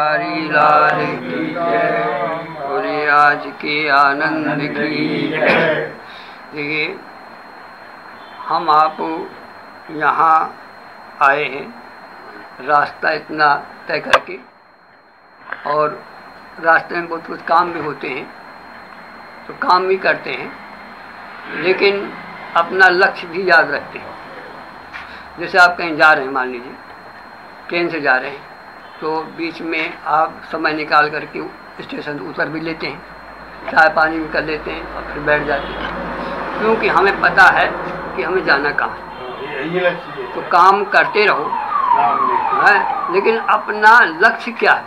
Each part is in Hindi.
बिहारी लाल की जय, बोले आज के आनंद की जय। देखिए, हम आप यहाँ आए हैं रास्ता इतना तय करके, और रास्ते में बहुत कुछ काम भी होते हैं, तो काम भी करते हैं, लेकिन अपना लक्ष्य भी याद रखते हैं। जैसे आप कहीं जा रहे हैं, मान लीजिए ट्रेन से जा रहे हैं, तो बीच में आप समय निकाल करके स्टेशन उतर भी लेते हैं, चाय पानी भी कर लेते हैं और फिर बैठ जाते हैं, क्योंकि हमें पता है कि हमें जाना कहाँ है। तो काम करते रहो है, लेकिन अपना लक्ष्य क्या है,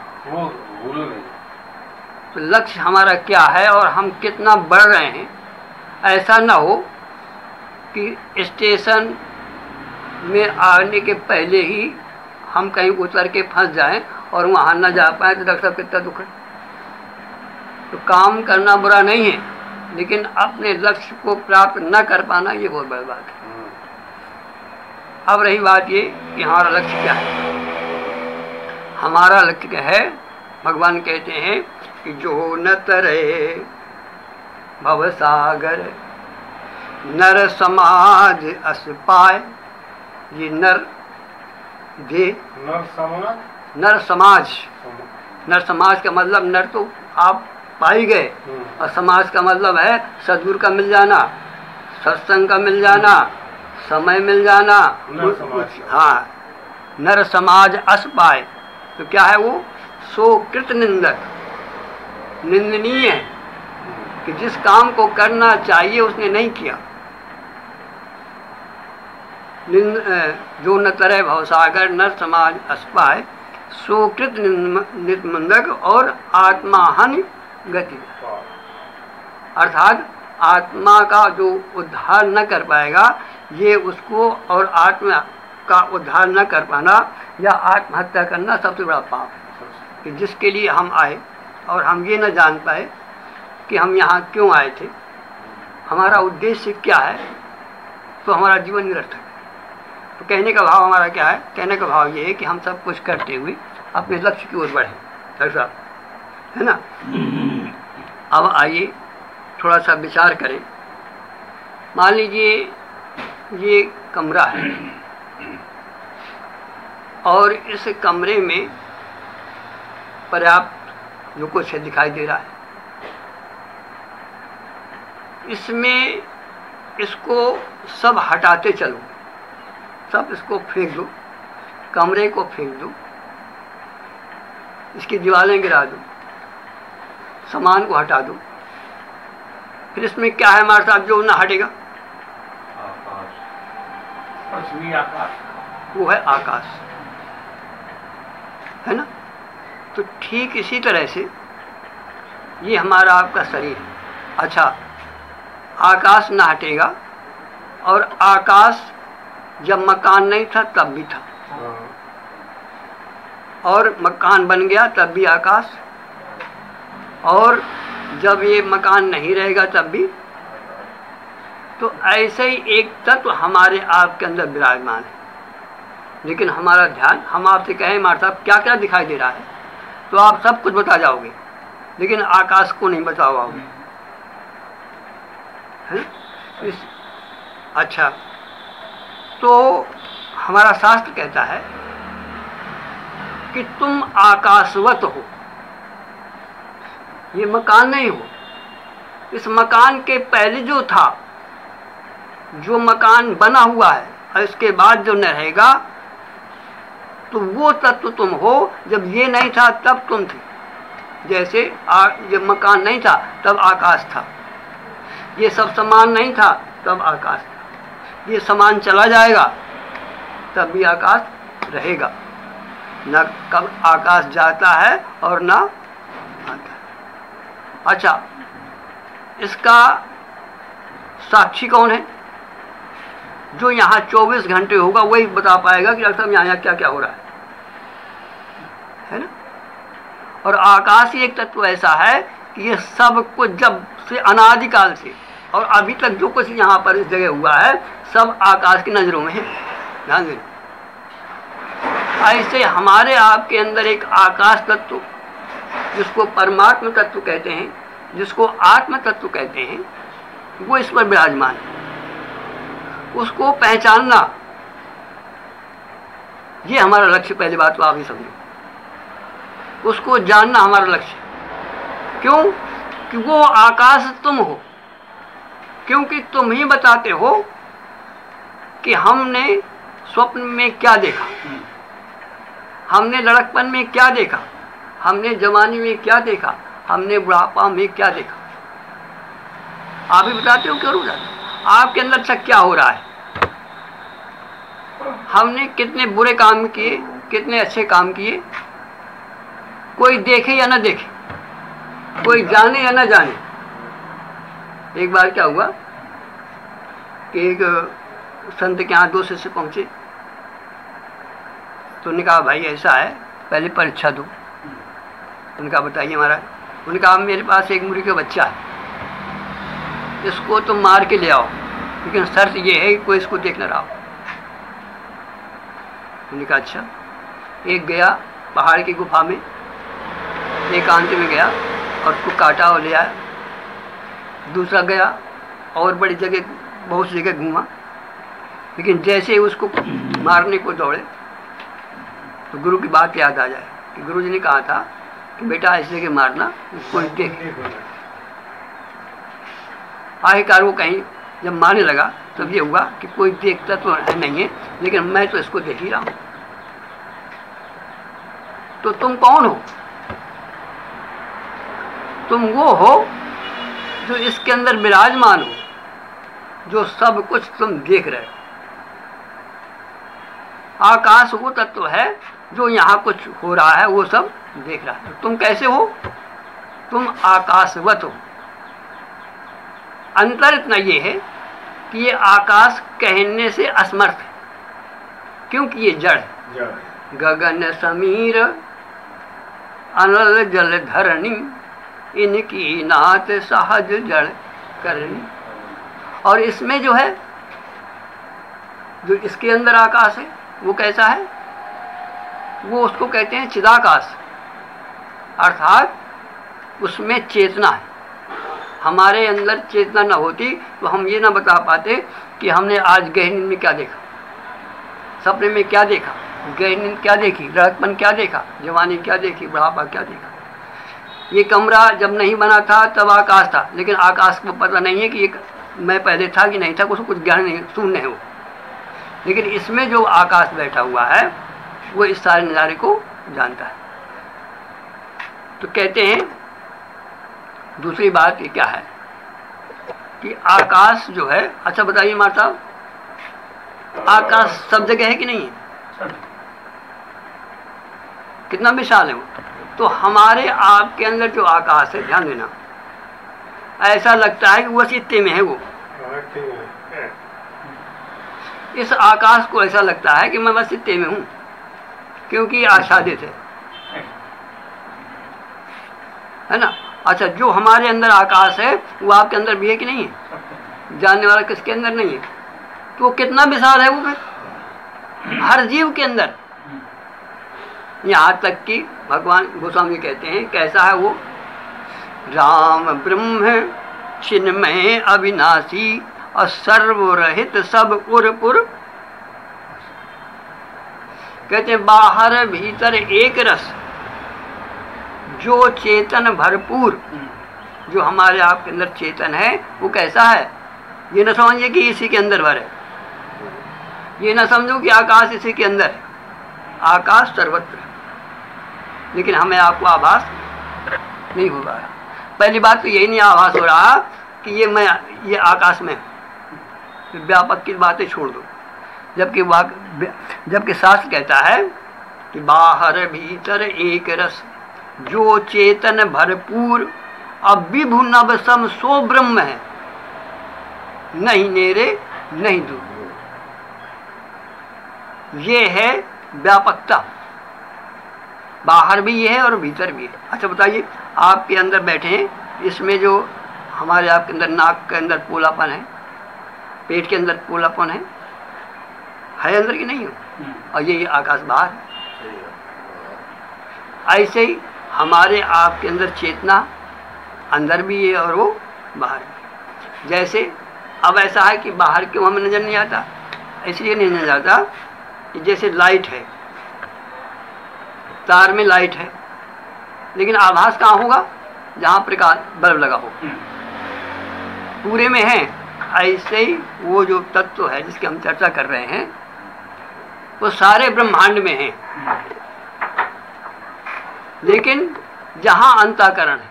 तो लक्ष्य हमारा क्या है और हम कितना बढ़ रहे हैं। ऐसा ना हो कि स्टेशन में आने के पहले ही हम कहीं उतर के फंस जाएं और वहाँ न जा पाए, तो डॉक्टर साहब कितना दुख है। तो काम करना बुरा नहीं है, लेकिन अपने लक्ष्य को प्राप्त न कर पाना ये बहुत बड़ी बात है। अब रही बात ये कि हमारा लक्ष्य क्या है। हमारा लक्ष्य है, भगवान कहते हैं कि जो न तरे भवसागर नर समाज अस पाए। ये नर समाज, नर समाज का मतलब नर तो आप पाई गए, और समाज का मतलब है सद्गुरु का मिल जाना, सत्संग का मिल जाना, समय मिल जाना। हाँ, नर समाज अस पाए, तो क्या है वो? सो कृत निंदक, निंदनीय है कि जिस काम को करना चाहिए उसने नहीं किया। जो न तरह भवसागर नर समाज अस्पाय, सुकृत निंदक और आत्माहन गति। अर्थात आत्मा का जो उद्धार न कर पाएगा, ये उसको, और आत्मा का उद्धार न कर पाना या आत्महत्या करना सबसे बड़ा पाप है। कि जिसके लिए हम आए और हम ये न जान पाए कि हम यहाँ क्यों आए थे, हमारा उद्देश्य क्या है, तो हमारा जीवन निरर्थक है। तो कहने का भाव हमारा क्या है? कहने का भाव ये है कि हम सब कुछ करते हुए अपने लक्ष्य की ओर बढ़ें, ऐसा है ना। अब आइए थोड़ा सा विचार करें। मान लीजिए ये कमरा है, और इस कमरे में पर्याप्त जो कुछ है दिखाई दे रहा है। इसमें इसको सब हटाते चलो, सब इसको फेंक दो, कमरे को फेंक दो, इसकी दीवारें गिरा दो, सामान को हटा दो, फिर इसमें क्या है हमारे साथ जो ना हटेगा? वो है आकाश, है ना। तो ठीक इसी तरह से ये हमारा आपका शरीर है। अच्छा, आकाश ना हटेगा, और आकाश जब मकान नहीं था तब भी था, और मकान बन गया तब भी आकाश, और जब ये मकान नहीं रहेगा तब भी। तो ऐसे ही एक तत्व हमारे आपके अंदर विराजमान है। लेकिन हमारा ध्यान, हम आपसे कहें हमारे साथ क्या क्या दिखाई दे रहा है, तो आप सब कुछ बता जाओगे, लेकिन आकाश को नहीं बता पाओगे, है? अच्छा, तो हमारा शास्त्र कहता है कि तुम आकाशवत हो, ये मकान नहीं हो। इस मकान के पहले जो था, जो मकान बना हुआ है, और इसके बाद जो न रहेगा, तो वो तत्व तुम हो। जब ये नहीं था तब तुम थे। जैसे जब मकान नहीं था तब आकाश था, ये सब सामान नहीं था तब आकाश था, ये सामान चला जाएगा तब भी आकाश रहेगा। न कब आकाश जाता है और न आता है। अच्छा, इसका साक्षी कौन है? जो यहाँ 24 घंटे होगा वही बता पाएगा कि डॉक्टर साहब यहाँ क्या क्या हो रहा है ना। और आकाश ही एक तत्व ऐसा है कि ये सब कुछ जब से अनादिकाल से और अभी तक जो कुछ यहाँ पर इस जगह हुआ है, सब आकाश की नज़रों में है। ध्यान दें। ऐसे हमारे आपके अंदर एक आकाश तत्व, जिसको परमात्मा तत्व कहते हैं, जिसको आत्म तत्व कहते हैं, वो इस पर विराजमान है। उसको पहचानना ये हमारा लक्ष्य। पहली बात तो आप ही समझो, उसको जानना हमारा लक्ष्य। क्यों? कि वो आकाश तुम हो, क्योंकि तुम ही बताते हो कि हमने स्वप्न में क्या देखा, हमने लड़कपन में क्या देखा, हमने जवानी में क्या देखा, हमने बुढ़ापा में क्या देखा। आप ही बताते हो। क्यों बताते हो? आपके अंदर से क्या हो रहा है, हमने कितने बुरे काम किए, कितने अच्छे काम किए, कोई देखे या ना देखे, कोई जाने या ना जाने। एक बार क्या हुआ कि एक संत के यहाँ 2 शिष्य पहुंचे, तो उन्होंने कहा भाई ऐसा है, पहले परीक्षा दो। उन्होंने कहा बताइए महाराज। उन्होंने कहा मेरे पास एक मुर्गी का बच्चा है, इसको तुम मार के ले आओ, लेकिन शर्त ये है कि कोई इसको देख न रहा हो। उन्होंने कहा अच्छा। एक गया पहाड़ की गुफा में, एकांत में गया और उसको काटा और ले आया। दूसरा गया और बड़ी जगह, बहुत सी जगह घूमा, लेकिन जैसे ही उसको मारने को दौड़े तो गुरु की बात याद आ जाए कि गुरु जी ने कहा था कि बेटा ऐसे जगह मारना कोई देखे। आखिरकार वो कहीं जब मारने लगा तब ये हुआ कि कोई देखता तो नहीं है, लेकिन मैं तो इसको देख ही रहा हूं। तो तुम कौन हो? तुम वो हो जो इसके अंदर विराजमान हो, जो सब कुछ तुम देख रहे हो। आकाश वो तत्व है जो यहाँ कुछ हो रहा है वो सब देख रहा है। तुम कैसे हो? तुम आकाशवत हो। अंतर इतना ये है कि ये आकाश कहने से असमर्थ है, क्योंकि ये जड़ है। गगन समीर अनल जल धरणी, इनकी नाथ सहज जड़ करनी। और इसमें जो है, जो इसके अंदर आकाश है वो कैसा है? वो उसको कहते हैं चिदाकाश, अर्थात उसमें चेतना है। हमारे अंदर चेतना न होती तो हम ये ना बता पाते कि हमने आज गहरी नींद में क्या देखा, सपने में क्या देखा, गहरी नींद क्या देखी, लड़कपन क्या देखा, जवानी क्या देखी, बुढ़ापा क्या देखा। ये कमरा जब नहीं बना था तब आकाश था, लेकिन आकाश को पता नहीं है कि ये मैं पहले था कि नहीं था, उसको कुछ ज्ञान नहीं, शून्य है वो। लेकिन इसमें जो आकाश बैठा हुआ है वो इस सारे नज़ारे को जानता है। तो कहते हैं दूसरी बात ये क्या है कि आकाश जो है, अच्छा बताइए मार साहब, आकाश सब जगह है कि नहीं है? कितना विशाल है वो। तो हमारे आपके अंदर जो आकाश है, ध्यान देना, ऐसा लगता है कि वो चित्ते में है। वो इस आकाश को ऐसा लगता है कि मैं बस चित्ते में हूं, क्योंकि आच्छादित है ना। अच्छा, जो हमारे अंदर आकाश है वो आपके अंदर भी है कि नहीं है? जानने वाला किसके अंदर नहीं है? तो वो कितना विशाल है वो फिर हर जीव के अंदर। यहाँ तक कि भगवान गोस्वामी कहते हैं कैसा है वो, राम ब्रह्म चिन्मय अविनाशी और सर्वरहित सब उरपुर। कहते हैं बाहर भीतर एक रस, जो चेतन भरपूर, जो हमारे आपके अंदर चेतन है वो कैसा है? ये न समझिए कि इसी के अंदर भर है, ये न समझो कि आकाश इसी के अंदर है। आकाश सर्वत्र, लेकिन हमें आपको आभास नहीं हो रहा है। पहली बात तो यही नहीं आभास हो रहा कि ये आकाश में, व्यापक की बातें छोड़ दो। जबकि शास्त्र कहता है कि बाहर भीतर एक रस, जो चेतन भरपूर, अब विभु नभ सम सो ब्रह्म है, नहीं नेरे नहीं दूर। ये है व्यापकता, बाहर भी ये है और भीतर भी है। अच्छा बताइए, आपके अंदर बैठे हैं, इसमें जो हमारे आपके अंदर नाक के अंदर पोलापन है, पेट के अंदर पोलापन है अंदर की नहीं हो, और ये आकाश बाहर। ऐसे ही हमारे आपके अंदर चेतना अंदर भी है और वो बाहर भी। जैसे अब ऐसा है कि बाहर क्यों हमें नज़र नहीं आता, इसलिए नहीं नज़र आता कि जैसे लाइट है, तार में लाइट है, लेकिन आभास कहाँ होगा? जहाँ प्रकाश बल्ब लगा हो, पूरे में है। ऐसे ही वो जो तत्व है जिसकी हम चर्चा कर रहे हैं वो सारे ब्रह्मांड में है, लेकिन जहाँ अंतःकरण है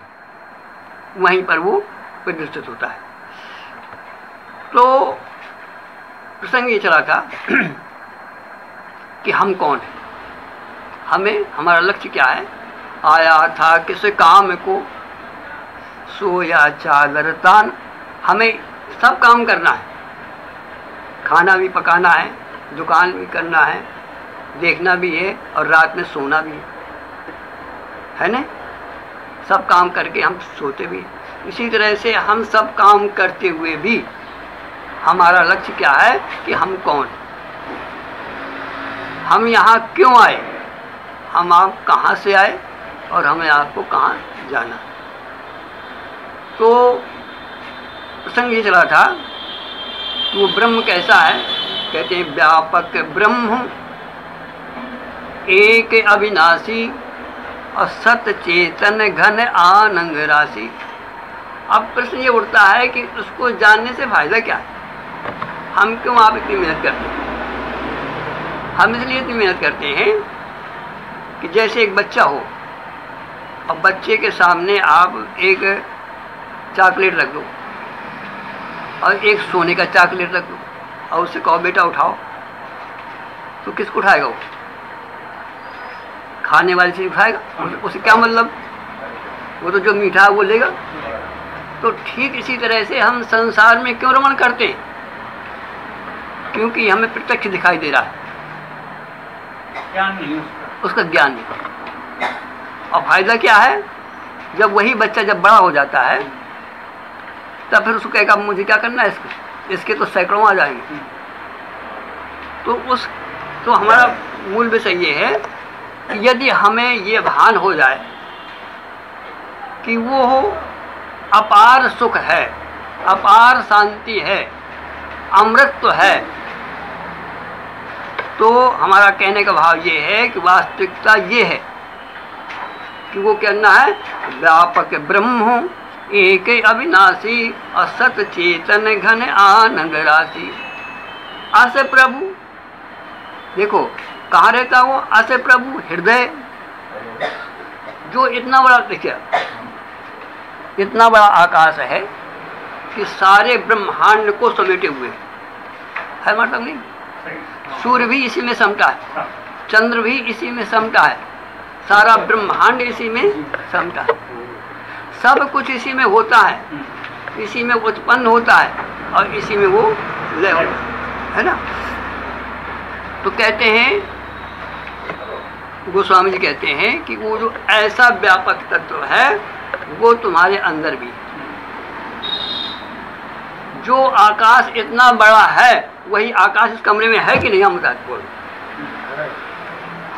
वहीं पर वो प्रतिष्ठित होता है। तो प्रसंग ये चला था कि हम कौन हैं, हमें हमारा लक्ष्य क्या है। आया था किस काम को, सोया चादर तान। हमें सब काम करना है, खाना भी पकाना है, दुकान भी करना है, देखना भी है और रात में सोना भी है ना। सब काम करके हम सोते भी हैं। इसी तरह से हम सब काम करते हुए भी हमारा लक्ष्य क्या है कि हम कौन, हम यहाँ क्यों आए, हम आप कहाँ से आए और हमें आपको कहाँ जाना। तो प्रसंग ये चला था कि वो ब्रह्म कैसा है। कहते हैं व्यापक ब्रह्म एक अविनाशी और सत चेतन घन आनंद राशि। अब प्रश्न ये उठता है कि उसको जानने से फायदा क्या है, हम क्यों आप इतनी मेहनत करते हैं। हम इसलिए इतनी मेहनत करते हैं कि जैसे एक बच्चा हो और बच्चे के सामने आप एक चॉकलेट रख दो और एक सोने का चॉकलेट रख दो और उससे कहो बेटा उठाओ, तो किसको उठाएगा? वो खाने वाली चीज़ उठाएगा, उसे क्या मतलब, वो तो जो मीठा है वो लेगा। तो ठीक इसी तरह से हम संसार में क्यों रमण करते हैं, क्योंकि हमें प्रत्यक्ष दिखाई दे रहा है, ज्ञान नहीं, उसका ज्ञान नहीं। और फायदा क्या है, जब वही बच्चा जब बड़ा हो जाता है तब फिर उसको कहेगा मुझे क्या करना है, इसके तो सैकड़ों आ जाएंगे। तो हमारा मूल विषय ये है कि यदि हमें ये भान हो जाए कि वो अपार सुख है, अपार शांति है, अमृत है, तो हमारा कहने का भाव ये है कि वास्तविकता ये है कि वो कहना है व्यापक ब्रह्म एक अविनाशी असत चेतन घन आनंद राशि। अस प्रभु, देखो कहाँ रहता वो अस प्रभु, हृदय, जो इतना बड़ा, देखिए इतना बड़ा आकाश है कि सारे ब्रह्मांड को समेटे हुए है, मतलब नहीं। सूर्य भी इसी में समटा है, चंद्र भी इसी में समटा है, सारा ब्रह्मांड इसी में समटा है, सब कुछ इसी में होता है, इसी में उत्पन्न होता है और इसी में वो लय होता है ना। तो कहते हैं, गोस्वामी जी कहते हैं कि वो जो ऐसा व्यापक तत्व है वो तुम्हारे अंदर भी है। जो आकाश इतना बड़ा है वही आकाश इस कमरे में है कि नहीं, हम बताते बोल,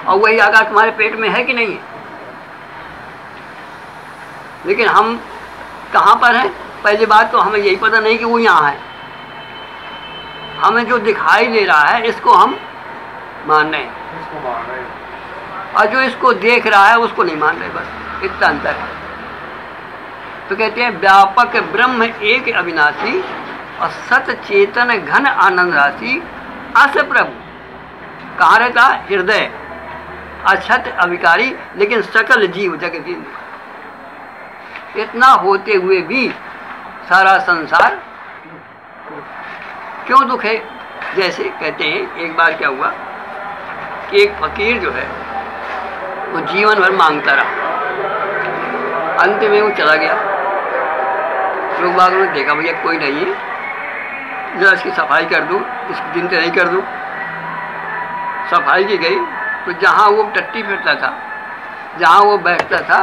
और वही आकाश तुम्हारे पेट में है कि नहीं है। लेकिन हम कहाँ पर हैं, पहली बात तो हमें यही पता नहीं कि वो यहाँ है। हमें जो दिखाई दे रहा है इसको हम मान रहे हैं, और जो इसको देख रहा है उसको नहीं मान रहे, बस इतना अंतर है। तो कहते हैं व्यापक ब्रह्म एक अविनाशी और सत चेतन घन आनंद राशि। अस प्रभु कहाँ रहता, हृदय, अछत अविकारी, लेकिन सकल जीव जगत। इतना होते हुए भी सारा संसार क्यों दुख है। जैसे कहते हैं एक बार क्या हुआ कि एक फकीर जो है वो जीवन भर मांगता रहा, अंत में वो चला गया। लोग बाग ने देखा भैया कोई नहीं है, जरा इसकी सफाई कर दूँ, इसकी चिंता नहीं कर दूँ। सफाई की गई तो जहाँ वो टट्टी फिरता था, जहाँ वो बैठता था,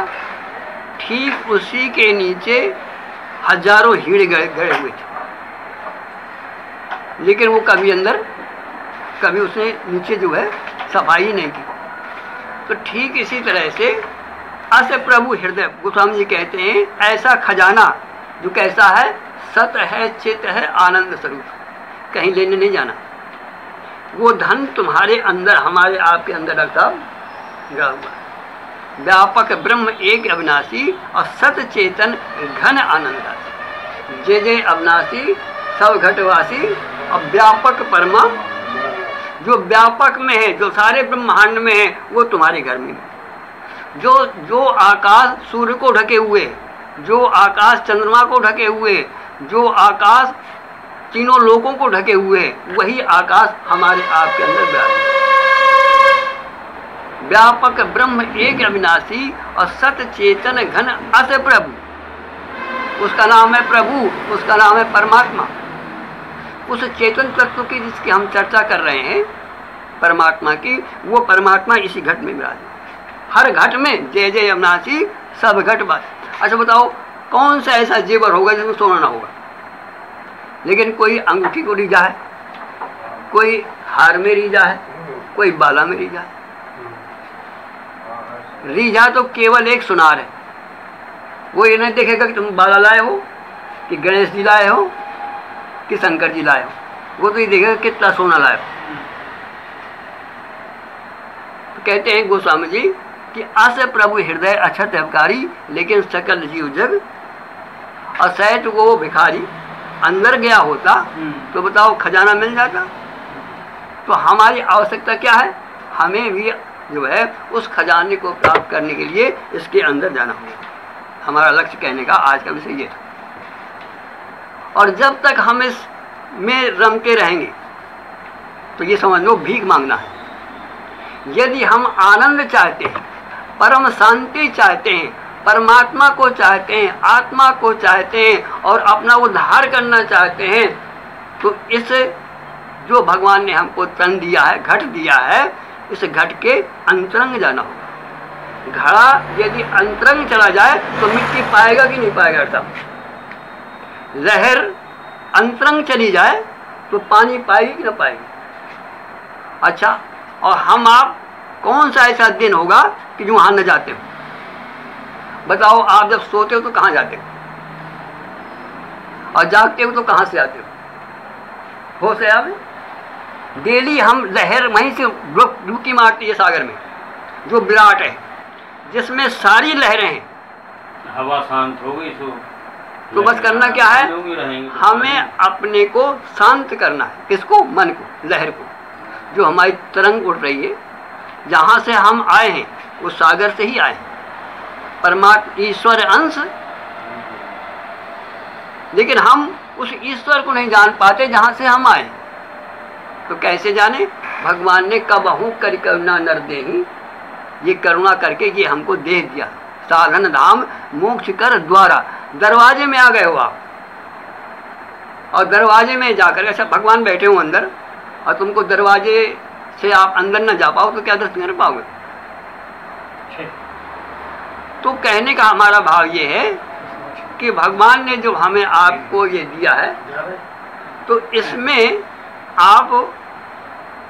ठीक उसी के नीचे हजारों हीड़ गड़े हुए थे, लेकिन वो कभी उसने नीचे जो है सफाई नहीं की। तो ठीक इसी तरह से अस प्रभु हृदय, गोस्वामी जी कहते हैं ऐसा खजाना जो कैसा है, सत है, चित है, आनंद स्वरूप, कहीं लेने नहीं जाना। वो धन तुम्हारे अंदर, हमारे आपके अंदर रखा गया हुआ, व्यापक ब्रह्म एक अविनाशी और सत चेतन घन आनंदासी, जय जय अविनाशी सब घटवासी और व्यापक परमा, जो व्यापक में है, जो सारे ब्रह्मांड में है, वो तुम्हारे घर में। जो आकाश सूर्य को ढके हुए, जो आकाश चंद्रमा को ढके हुए, जो आकाश तीनों लोकों को ढके हुए, वही आकाश हमारे आपके अंदर विराजमान। व्यापक ब्रह्म एक अविनाशी और सत चेतन घन अस प्रभु, उसका नाम है प्रभु, उसका नाम है परमात्मा। उस चेतन तत्व की जिसकी हम चर्चा कर रहे हैं, परमात्मा की, वो परमात्मा इसी घट में विराजमान, हर घट में जय जय अविनाशी सब घट बात। अच्छा बताओ, कौन सा ऐसा जेवर होगा जिसमें सोना ना होगा? लेकिन कोई अंगूठी को रीझा है, कोई हार में रीझा है, कोई बाला में रीझा है। रीझा तो केवल एक सुनार है, वो ये नहीं देखेगा कि तुम बाला लाए हो, कि गणेश जी लाए हो, कि शंकर जी लाए हो, वो तो ये देखेगा कितना सोना लाए हो। तो कहते हैं गोस्वामी जी कि अस प्रभु हृदय अक्षत अवकारी, लेकिन सकल जीव जग और सैत वो भिखारी अंदर गया होता तो बताओ खजाना मिल जाता। तो हमारी आवश्यकता क्या है? हमें भी जो है उस खजाने को प्राप्त करने के लिए इसके अंदर जाना होगा। हमारा लक्ष्य कहने का आज का विषय ये था। और जब तक हम इस में रमते रहेंगे तो ये समझ लो भीख मांगना है। यदि हम आनंद चाहते हैं, परम शांति चाहते हैं, परमात्मा को चाहते हैं, आत्मा को चाहते हैं और अपना उद्धार करना चाहते हैं, तो इस जो भगवान ने हमको तन दिया है, घट दिया है, इस घट के अंतरंग जाना होगा। घड़ा यदि अंतरंग चला जाए तो मिट्टी पाएगा कि नहीं पाएगा साहब? लहर अंतरंग चली जाए तो पानी पाएगी कि ना पाएगी? अच्छा, और हम आप कौन सा ऐसा दिन होगा कि जो वहाँ न जाते हो? बताओ, आप जब सोते हो तो कहाँ जाते हो, और जागते हो तो कहाँ से आते हो? होश है आप? डेली हम लहर वहीं से डुबकी मारती है सागर में, जो विराट है, जिसमें सारी लहरें हैं। हवा शांत हो गई तो बस करना क्या है? हमें अपने को शांत करना है। किसको? मन को, लहर को, जो हमारी तरंग उठ रही है। जहाँ से हम आए हैं उस सागर से ही आए हैं, परमात्मा ईश्वर अंश। लेकिन हम उस ईश्वर को नहीं जान पाते जहाँ से हम आए। तो कैसे जाने? भगवान ने कबहू कर करुणा नर देहि, ये करुणा करके ये हमको दे दिया। साधन धाम मोक्ष कर द्वारा, दरवाजे में आ गए हो आप, और दरवाजे में जाकर, अच्छा भगवान बैठे हो अंदर और तुमको दरवाजे से आप अंदर न जा पाओ तो क्या दर्शन कर पाओगे? तो कहने का हमारा भाव ये है कि भगवान ने जो हमें आपको ये दिया है, तो इसमें आप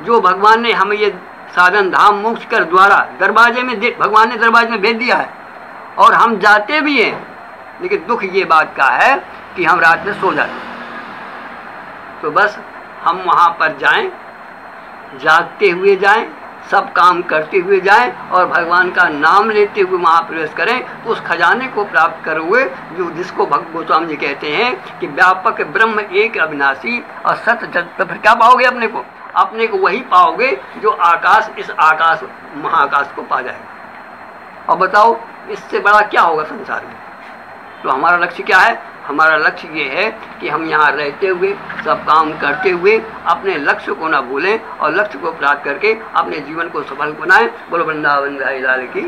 जो भगवान ने हमें ये साधन धाम मोक्ष कर द्वारा दरवाजे में भगवान ने दरवाजे में भेज दिया है, और हम जाते भी हैं। लेकिन दुख ये बात का है कि हम रात में सो जाते हैं। तो बस हम वहाँ पर जाएं, जागते हुए जाएं, सब काम करते हुए जाएं और भगवान का नाम लेते हुए वहाँ प्रवेश करें, तो उस खजाने को प्राप्त कर हुए जो जिसको गोस्वामी जी कहते हैं कि व्यापक ब्रह्म एक अविनाशी और सत्य। तो फिर क्या पाओगे? अपने को, अपने को वही पाओगे जो आकाश, इस आकाश महाआकाश को पा जाएगा। और बताओ इससे बड़ा क्या होगा संसार में? तो हमारा लक्ष्य क्या है? हमारा लक्ष्य ये है कि हम यहाँ रहते हुए, सब काम करते हुए अपने लक्ष्य को ना भूलें और लक्ष्य को प्राप्त करके अपने जीवन को सफल बनाएं। बोलो वृंदावन बिहारी लाल की।